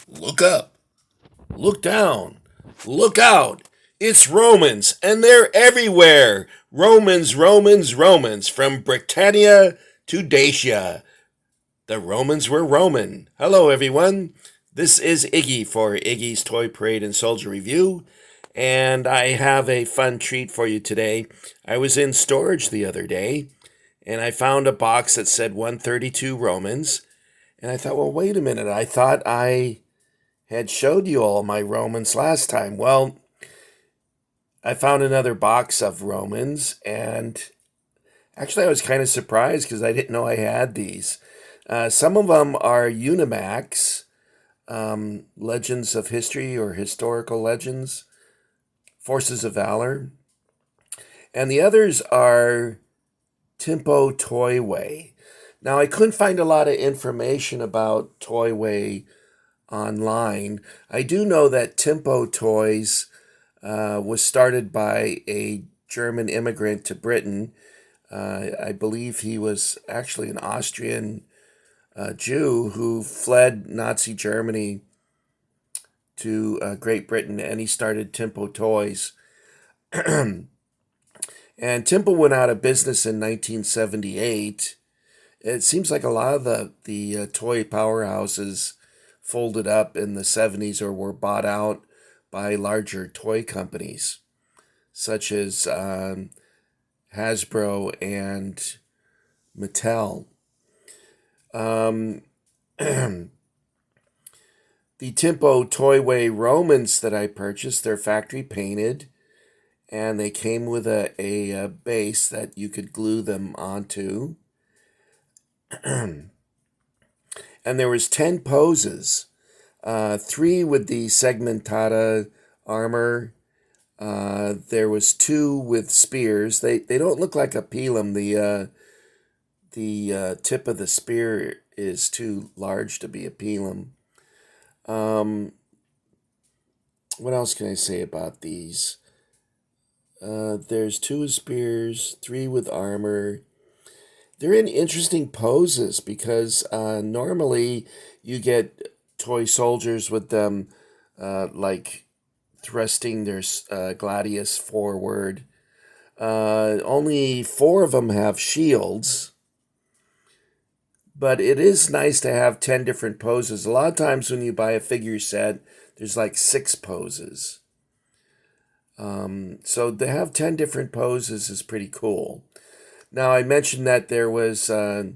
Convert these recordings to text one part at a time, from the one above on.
Look up, look down, look out. It's Romans, and they're everywhere. Romans, Romans, Romans, from Britannia to Dacia. The Romans were Roman. Hello, everyone. This is Iggy for Iggy's Toy Parade and Soldier Review, and I have a fun treat for you today. I was in storage the other day, and I found a box that said 132 Romans, and I thought, well, wait a minute. I thought I had showed you all my Romans last time. Well, I found another box of Romans, and actually, I was kind of surprised because I didn't know I had these. Some of them are Unimax, Legends of History or Historical Legends, Forces of Valor, and the others are Timpo Toyway. Now, I couldn't find a lot of information about Toyway online. I do know that Timpo Toys was started by a German immigrant to Britain. I believe he was actually an Austrian Jew who fled Nazi Germany to Great Britain, and he started Timpo Toys. And Timpo went out of business in 1978. It seems like a lot of the toy powerhouses folded up in the 70s or were bought out by larger toy companies, such as Hasbro and Mattel. Um, the Timpo Toyway Romans that I purchased, they're factory painted, and they came with a base that you could glue them onto. And there was 10 poses, 3 with the segmentata armor. There was 2 with spears. They don't look like a pilum. The tip of the spear is too large to be a pilum. Um, what else can I say about these? There's 2 spears, 3 with armor. They're in interesting poses because normally you get toy soldiers with them like thrusting their gladius forward. Only 4 of them have shields, but it is nice to have 10 different poses. A lot of times when you buy a figure set, there's like 6 poses. So to have 10 different poses is pretty cool. Now, I mentioned that there was the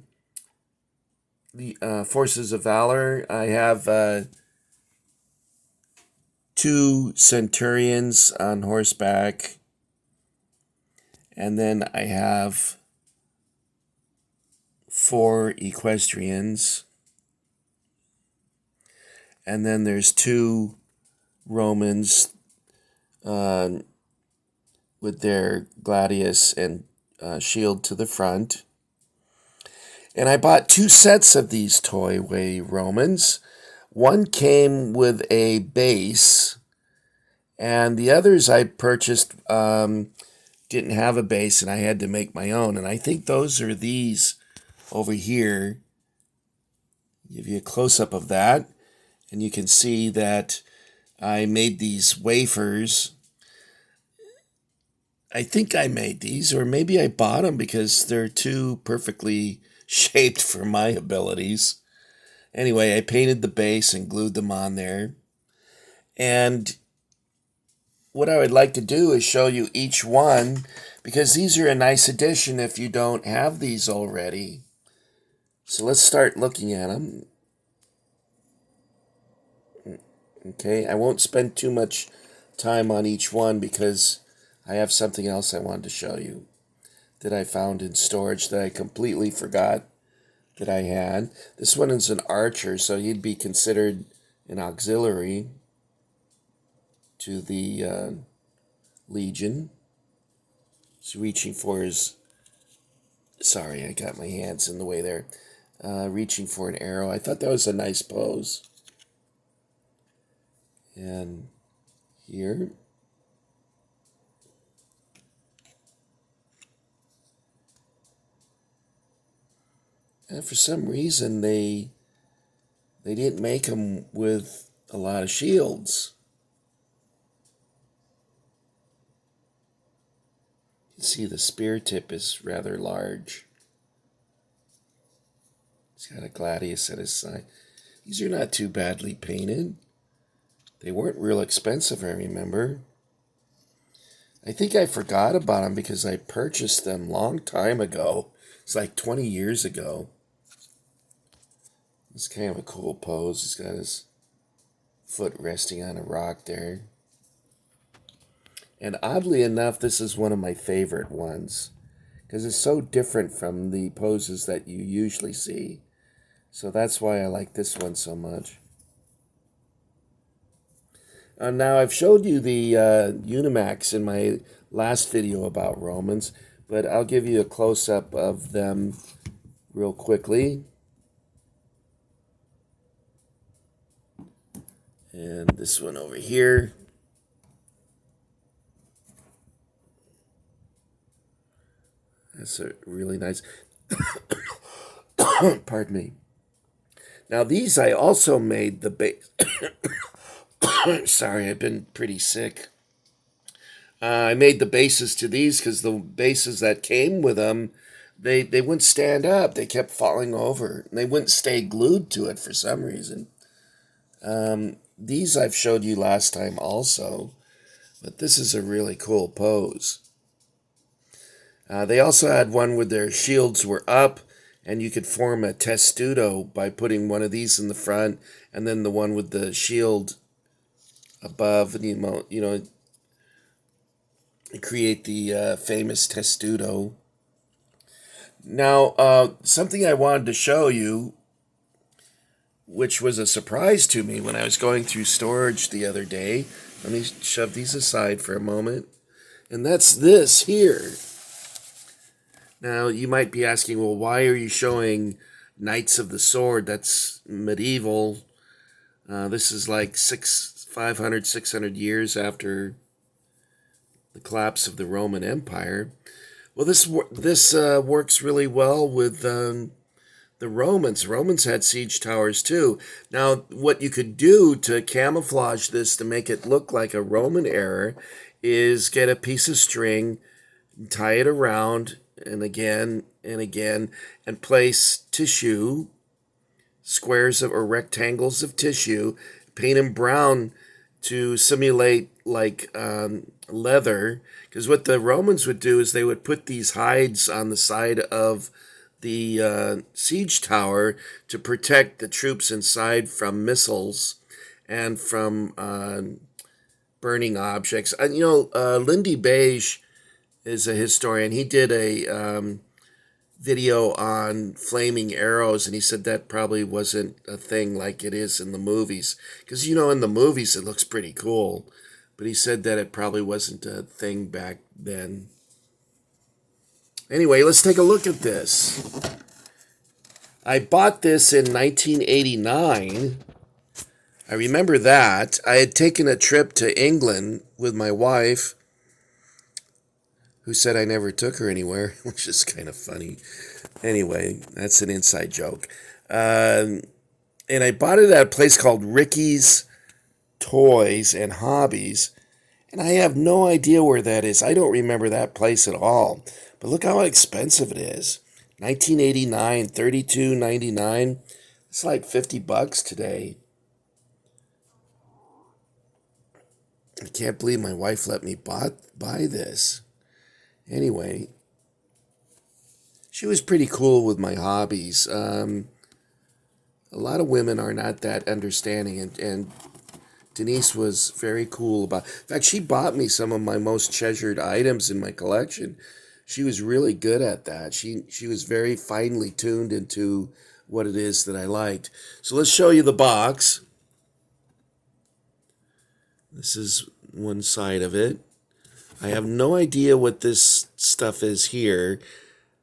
Forces of Valor. I have 2 centurions on horseback, and then I have 4 equestrians, and then there's 2 Romans uh, with their gladius and shield to the front. And I bought 2 sets of these Toyway Romans. One came with a base, and the others I purchased didn't have a base, and I had to make my own. And I think those are these over here. Give you a close-up of that, and you can see that I made these wafers. I think I made these, or maybe I bought them because they're too perfectly shaped for my abilities. Anyway, I painted the base and glued them on there. And what I would like to do is show you each one because these are a nice addition if you don't have these already. So let's start looking at them. Okay, I won't spend too much time on each one because I have something else I wanted to show you that I found in storage that I completely forgot that I had. This one is an archer, so he'd be considered an auxiliary to the Legion. He's reaching for his... Sorry, I got my hands in the way there. Reaching for an arrow. I thought that was a nice pose. And here. And for some reason, they didn't make them with a lot of shields. You can see the spear tip is rather large. He's got a gladius at his side. These are not too badly painted. They weren't real expensive, I remember. I think I forgot about them because I purchased them a long time ago. It's like 20 years ago. It's kind of a cool pose. He's got his foot resting on a rock there. And oddly enough, this is one of my favorite ones because it's so different from the poses that you usually see. So that's why I like this one so much. Now, I've showed you the Unimax in my last video about Romans, but I'll give you a close-up of them real quickly. And this one over here. That's a really nice... Pardon me. Now, these I also made the base... Sorry, I've been pretty sick. I made the bases to these because the bases that came with them, they wouldn't stand up. They kept falling over. They wouldn't stay glued to it for some reason. These I've showed you last time also, but this is a really cool pose. They also had one where their shields were up, and you could form a testudo by putting one of these in the front, and then the one with the shield above, and you know, create the famous testudo. Now, something I wanted to show you, which was a surprise to me when I was going through storage the other day. Let me shove these aside for a moment. And that's this here. Now, you might be asking, well, why are you showing Knights of the Sword? That's medieval. This is like 500, 600 years after the collapse of the Roman Empire. Well, this works really well with the Romans. Romans had siege towers too. Now, what you could do to camouflage this to make it look like a Roman era is get a piece of string, tie it around, and again, and place tissue, squares or rectangles of tissue, paint them brown to simulate like leather. Because what the Romans would do is they would put these hides on the side of the siege tower to protect the troops inside from missiles and from burning objects. Lindy Beige is a historian. He did a video on flaming arrows, and he said that probably wasn't a thing like it is in the movies. Because, in the movies it looks pretty cool. But he said that it probably wasn't a thing back then. Anyway, let's take a look at this. I bought this in 1989. I remember that. I had taken a trip to England with my wife, who said I never took her anywhere, which is kind of funny. Anyway, that's an inside joke. And I bought it at a place called Ricky's Toys and Hobbies, and I have no idea where that is. I don't remember that place at all. But look how expensive it is. $19.89, $32.99. It's like $50 today. I can't believe my wife let me buy this. Anyway, she was pretty cool with my hobbies. A lot of women are not that understanding, and Denise was very cool about... In fact, she bought me some of my most treasured items in my collection. She was really good at that. She was very finely tuned into what it is that I liked. So let's show you the box. This is one side of it. I have no idea what this stuff is here.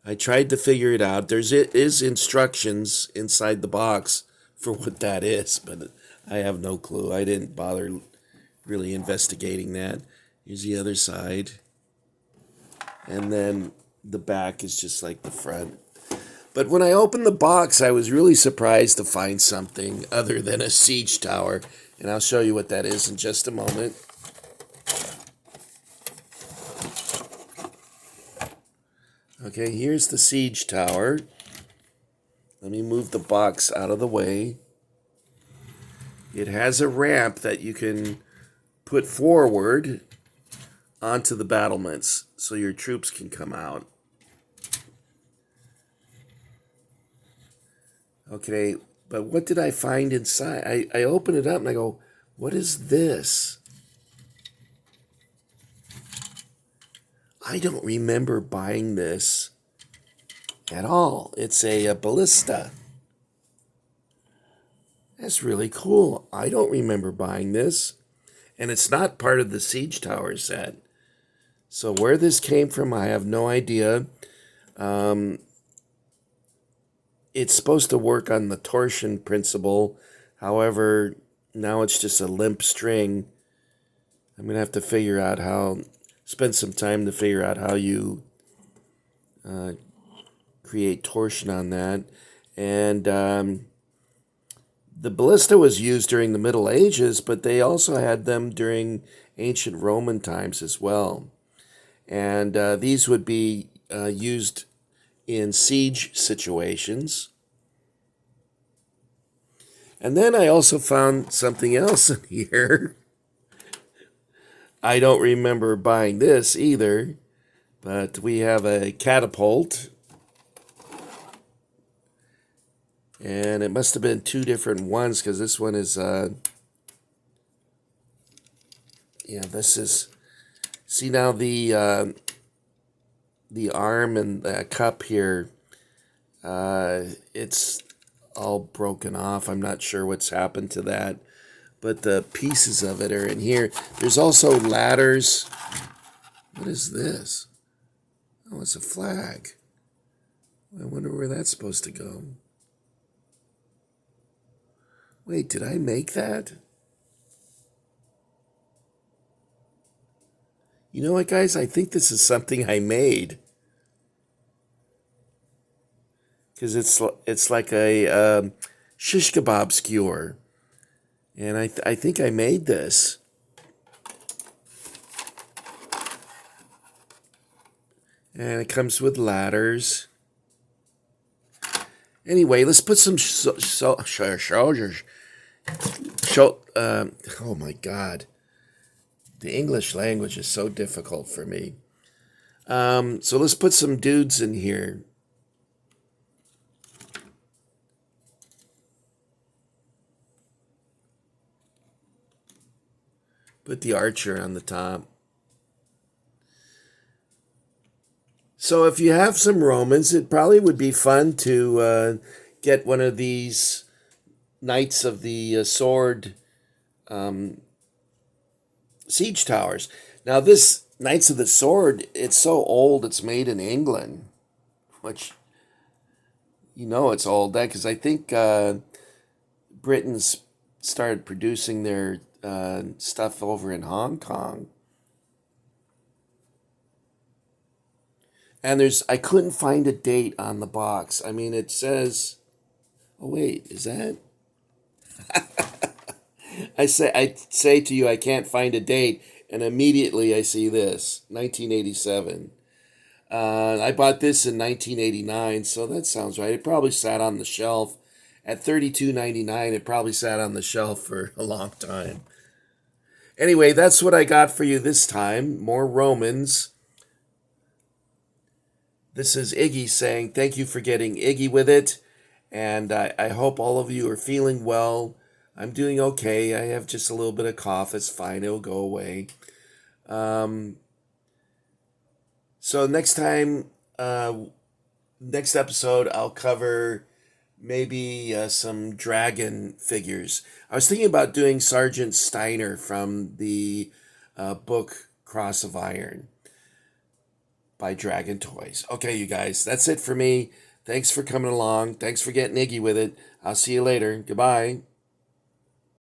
I tried to figure it out. There is instructions inside the box for what that is, but I have no clue. I didn't bother really investigating that. Here's the other side. And then the back is just like the front. But when I opened the box, I was really surprised to find something other than a siege tower. And I'll show you what that is in just a moment. Okay, here's the siege tower. Let me move the box out of the way. It has a ramp that you can put forward onto the battlements so your troops can come out. Okay, but what did I find inside? I open it up and I go, what is this? I don't remember buying this at all. It's a ballista. That's really cool. I don't remember buying this. And it's not part of the siege tower set. So where this came from, I have no idea. It's supposed to work on the torsion principle. However, now it's just a limp string. I'm going to have to spend some time to figure out how you create torsion on that. And the ballista was used during the Middle Ages, but they also had them during ancient Roman times as well. And these would be used in siege situations. And then I also found something else in here. I don't remember buying this either, but we have a catapult. And it must have been two different ones because this one is, this is, see now the arm and the cup here, it's all broken off. I'm not sure what's happened to that, but the pieces of it are in here. There's also ladders. What is this? Oh, it's a flag. I wonder where that's supposed to go. Wait, did I make that? You know what, guys? I think this is something I made. Because it's like a shish kebab skewer. And I think I made this. And it comes with ladders. Anyway, let's put some soldiers. Oh my God. The English language is so difficult for me. So let's put some dudes in here. Put the archer on the top. So if you have some Romans, it probably would be fun to get one of these Knights of the Sword siege towers. Now this Knights of the Sword, it's so old, it's made in England, which, it's old, that because I think Britain's started producing their stuff over in Hong Kong. And I couldn't find a date on the box. I mean, it says, oh wait, is that? I say to you, I can't find a date, and immediately I see this, 1987. I bought this in 1989, so that sounds right. It probably sat on the shelf at $32.99. It probably sat on the shelf for a long time. Anyway, that's what I got for you this time. More Romans. This is Iggy saying thank you for getting Iggy with it. And I hope all of you are feeling well. I'm doing okay. I have just a little bit of cough. It's fine. It'll go away. So next time, next episode, I'll cover maybe some dragon figures. I was thinking about doing Sergeant Steiner from the book Cross of Iron by Dragon Toys. Okay, you guys, that's it for me. Thanks for coming along. Thanks for getting Iggy with it. I'll see you later. Goodbye.